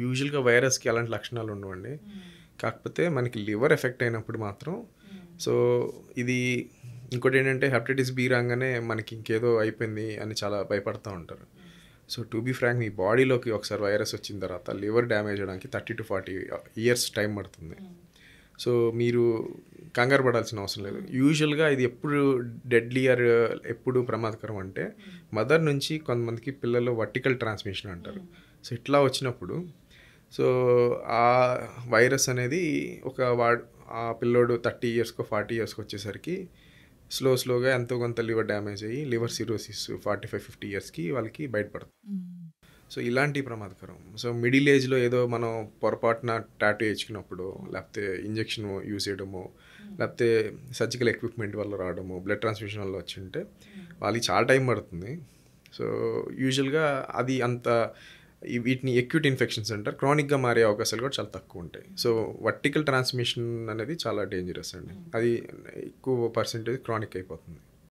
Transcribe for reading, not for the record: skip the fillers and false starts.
యూజువల్గా వైరస్కి అలాంటి లక్షణాలు ఉండవండి. కాకపోతే మనకి లివర్ ఎఫెక్ట్ అయినప్పుడు మాత్రం సో ఇది ఇంకోటి ఏంటంటే హెపటైటిస్ బి రాగానే మనకి ఇంకేదో అయిపోయింది అని చాలా భయపడుతూ ఉంటారు. సో టు బీ ఫ్రాంక్, మీ బాడీలోకి ఒకసారి వైరస్ వచ్చిన తర్వాత లివర్ డ్యామేజ్ అవ్వడానికి 30 to 40 years టైం పడుతుంది. సో మీరు కంగారు పడాల్సిన అవసరం లేదు. యూజువల్గా ఇది ఎప్పుడు డెడ్లీ ఆర్ ఎప్పుడు ప్రమాదకరం అంటే మదర్ నుంచి కొంతమందికి పిల్లలు వర్టికల్ ట్రాన్స్మిషన్ అంటారు. సో ఇట్లా వచ్చినప్పుడు సో ఆ వైరస్ అనేది ఆ పిల్లోడు 30 yearsకో 40 yearsకో వచ్చేసరికి స్లోగా ఎంతో కొంత లివర్ డ్యామేజ్ అయ్యి లివర్ సిరోసిస్ 45-50 yearsకి వాళ్ళకి బయటపడుతుంది. సో ఇలాంటి ప్రమాదకరం. సో మిడిల్ ఏజ్లో ఏదో మనం పొరపాటున టాటూ వేయించుకున్నప్పుడు, లేకపోతే ఇంజెక్షన్ యూజ్ చేయడము, లేకపోతే సర్జికల్ ఎక్విప్మెంట్ వల్ల రావడము, బ్లడ్ ట్రాన్స్ఫ్యూషన్ వల్ల వచ్చి ఉంటే వాళ్ళకి చాలా టైం పడుతుంది. సో యూజువల్గా అది అంత వీటిని అక్యూట్ ఇన్ఫెక్షన్స్ అంటారు. క్రానిక్గా మారే అవకాశాలు కూడా చాలా తక్కువ ఉంటాయి. సో వర్టికల్ ట్రాన్స్మిషన్ అనేది చాలా డేంజరస్ అండి. అది ఎక్కువ పర్సెంటేజ్ క్రానిక్ అయిపోతుంది.